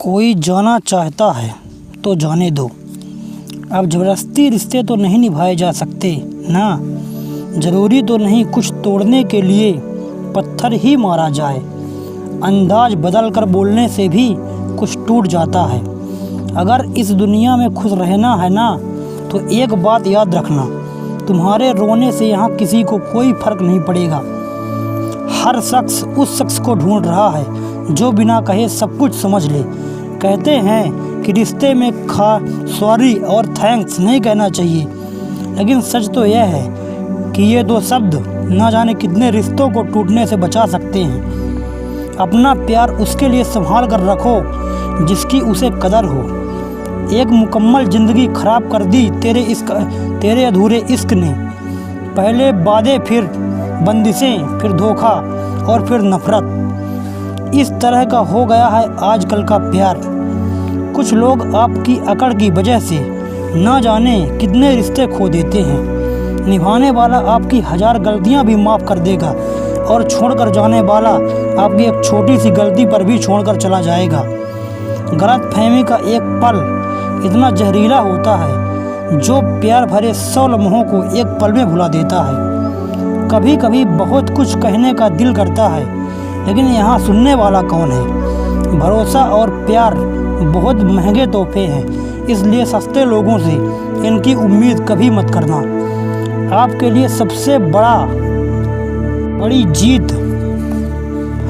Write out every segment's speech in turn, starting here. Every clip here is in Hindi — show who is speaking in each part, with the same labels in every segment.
Speaker 1: कोई जाना चाहता है तो जाने दो। अब ज़बरदस्ती रिश्ते तो नहीं निभाए जा सकते ना। ज़रूरी तो नहीं कुछ तोड़ने के लिए पत्थर ही मारा जाए। अंदाज बदल कर बोलने से भी कुछ टूट जाता है। अगर इस दुनिया में खुश रहना है ना, तो एक बात याद रखना, तुम्हारे रोने से यहाँ किसी को कोई फ़र्क नहीं पड़ेगा। हर शख्स उस शख्स को ढूंढ रहा है जो बिना कहे सब कुछ समझ ले। कहते हैं कि रिश्ते में सॉरी और थैंक्स नहीं कहना चाहिए, लेकिन सच तो यह है कि ये दो शब्द ना जाने कितने रिश्तों को टूटने से बचा सकते हैं। अपना प्यार उसके लिए संभाल कर रखो जिसकी उसे कदर हो। एक मुकम्मल ज़िंदगी ख़राब कर दी तेरे अधूरे इश्क ने। पहले वादे, फिर बंदिशें, फिर धोखा और फिर नफ़रत। इस तरह का हो गया है आजकल का प्यार। कुछ लोग आपकी अकड़ की वजह से ना जाने कितने रिश्ते खो देते हैं। निभाने वाला आपकी 1000 गलतियां भी माफ़ कर देगा और छोड़कर जाने वाला आपकी एक छोटी सी गलती पर भी छोड़कर चला जाएगा। गलतफहमी का एक पल इतना जहरीला होता है जो प्यार भरे 100 लम्हों को एक पल में भुला देता है। कभी कभी बहुत कुछ कहने का दिल करता है, लेकिन यहाँ सुनने वाला कौन है। भरोसा और प्यार बहुत महंगे तोहफे हैं, इसलिए सस्ते लोगों से इनकी उम्मीद कभी मत करना। आपके लिए सबसे बड़ी जीत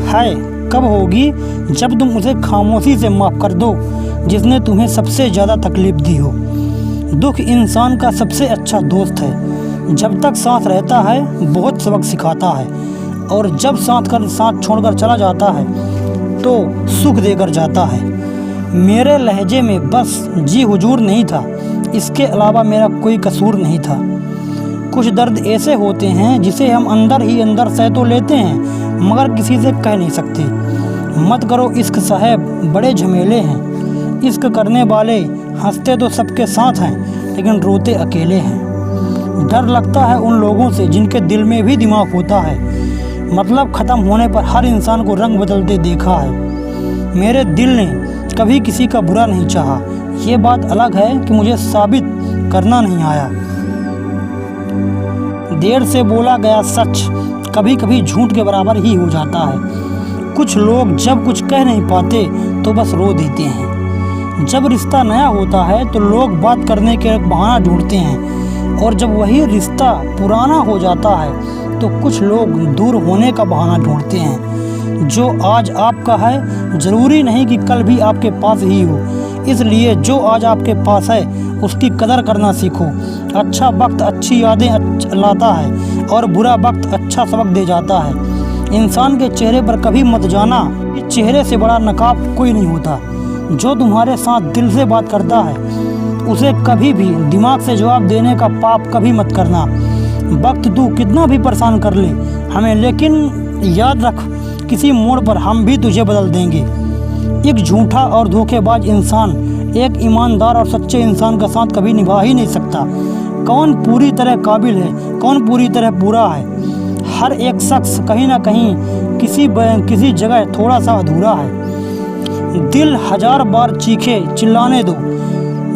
Speaker 1: है कब होगी, जब तुम उसे खामोशी से माफ़ कर दो जिसने तुम्हें सबसे ज़्यादा तकलीफ़ दी हो। दुख इंसान का सबसे अच्छा दोस्त है। जब तक साथ रहता है बहुत सबक सिखाता है, और जब साथ छोड़कर चला जाता है तो सुख देकर जाता है। मेरे लहजे में बस जी हुजूर नहीं था, इसके अलावा मेरा कोई कसूर नहीं था। कुछ दर्द ऐसे होते हैं जिसे हम अंदर ही अंदर सह तो लेते हैं, मगर किसी से कह नहीं सकते। मत करो इश्क साहब, बड़े झमेले हैं। इश्क करने वाले हंसते तो सबके साथ हैं, लेकिन रोते अकेले हैं। डर लगता है उन लोगों से जिनके दिल में भी दिमाग होता है। मतलब ख़त्म होने पर हर इंसान को रंग बदलते देखा है। मेरे दिल ने कभी किसी का बुरा नहीं चाहा। ये बात अलग है कि मुझे साबित करना नहीं आया। देर से बोला गया सच कभी कभी झूठ के बराबर ही हो जाता है। कुछ लोग जब कुछ कह नहीं पाते तो बस रो देते हैं। जब रिश्ता नया होता है तो लोग बात करने के बहाना ढूंढते हैं, और जब वही रिश्ता पुराना हो जाता है तो कुछ लोग दूर होने का बहाना ढूंढते हैं। जो आज आपका है ज़रूरी नहीं कि कल भी आपके पास ही हो, इसलिए जो आज आपके पास है उसकी कदर करना सीखो। अच्छा वक्त अच्छी यादें लाता है, और बुरा वक्त अच्छा सबक दे जाता है। इंसान के चेहरे पर कभी मत जाना कि चेहरे से बड़ा नकाब कोई नहीं होता। जो तुम्हारे साथ दिल से बात करता है उसे कभी भी दिमाग से जवाब देने का पाप कभी मत करना। वक्त तू कितना भी परेशान कर ले हमें, लेकिन याद रख किसी मोड़ पर हम भी तुझे बदल देंगे। एक झूठा और धोखेबाज इंसान एक ईमानदार और सच्चे इंसान का साथ कभी निभा ही नहीं सकता। कौन पूरी तरह काबिल है, कौन पूरी तरह पूरा है। हर एक शख्स कहीं ना कहीं किसी जगह थोड़ा सा अधूरा है। दिल 1000 बार चीखे चिल्लाने दो,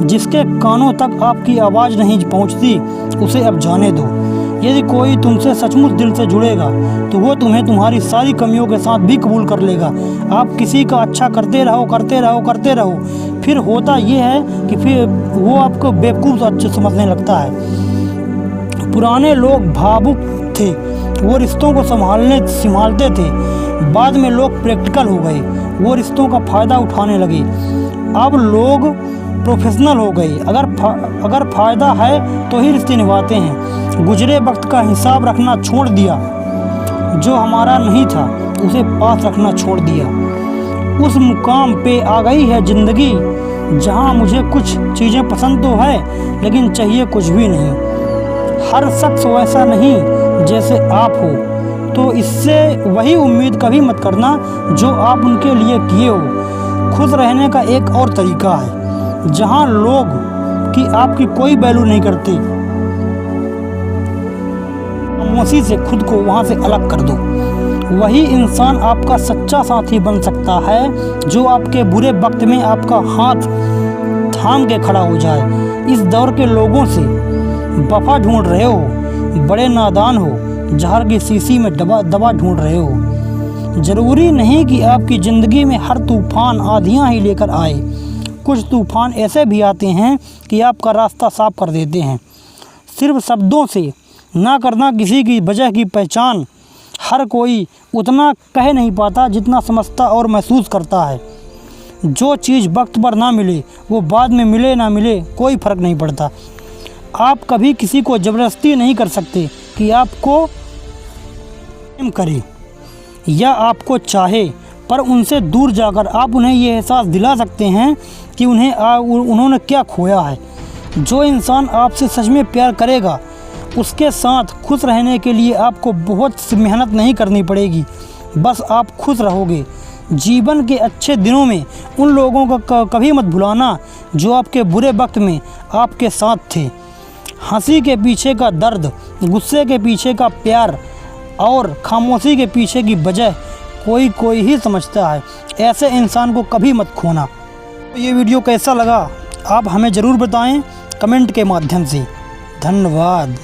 Speaker 1: जिसके कानों तक आपकी आवाज़ नहीं पहुंचती उसे अब जाने दो। यदि कोई तुमसे सचमुच दिल से जुड़ेगा तो वो तुम्हें तुम्हारी सारी कमियों के साथ भी कबूल कर लेगा। आप किसी का अच्छा करते रहो, फिर होता ये है कि फिर वो आपको बेवकूफ़ अच्छे समझने लगता है। पुराने लोग भावुक थे, वो रिश्तों को संभालते थे। बाद में लोग प्रैक्टिकल हो गए, वो रिश्तों का फ़ायदा उठाने लगे। अब लोग प्रोफेशनल हो गए। अगर फ़ायदा है तो ही रिश्ते निभाते हैं। गुजरे वक्त का हिसाब रखना छोड़ दिया, जो हमारा नहीं था उसे पास रखना छोड़ दिया। उस मुकाम पे आ गई है ज़िंदगी जहां मुझे कुछ चीज़ें पसंद तो है, लेकिन चाहिए कुछ भी नहीं। हर शख्स वैसा नहीं जैसे आप हो, तो इससे वही उम्मीद कभी मत करना जो आप उनके लिए किए हो। खुश रहने का एक और तरीका है जहां लोग कि आपकी कोई वैल्यू नहीं करते। खामोशी से खुद को वहां से अलग कर दो। वही इंसान आपका सच्चा साथी बन सकता है जो आपके बुरे वक्त में आपका हाथ थाम के खड़ा हो जाए। इस दौर के लोगों से वफा ढूंढ रहे हो, बड़े नादान हो, जहर की शीशी में दवा ढूंढ रहे हो। ज़रूरी नहीं कि आपकी ज़िंदगी में हर तूफ़ान आंधियाँ ही लेकर आए। कुछ तूफ़ान ऐसे भी आते हैं कि आपका रास्ता साफ कर देते हैं। सिर्फ शब्दों से ना करना किसी की वजह की पहचान हर कोई उतना कह नहीं पाता जितना समझता और महसूस करता है। जो चीज़ वक्त पर ना मिले वो बाद में मिले ना मिले कोई फ़र्क नहीं पड़ता। आप कभी किसी को ज़बरदस्ती नहीं कर सकते कि आपको प्रेम करे या आपको चाहे, पर उनसे दूर जाकर आप उन्हें ये एहसास दिला सकते हैं कि उन्होंने क्या खोया है। जो इंसान आपसे सच में प्यार करेगा उसके साथ खुश रहने के लिए आपको बहुत सी मेहनत नहीं करनी पड़ेगी, बस आप खुश रहोगे। जीवन के अच्छे दिनों में उन लोगों को कभी मत भुलाना जो आपके बुरे वक्त में आपके साथ थे। हंसी के पीछे का दर्द, गुस्से के पीछे का प्यार और खामोशी के पीछे की वजह कोई ही समझता है। ऐसे इंसान को कभी मत खोना। तो ये वीडियो कैसा लगा आप हमें ज़रूर बताएं कमेंट के माध्यम से। धन्यवाद।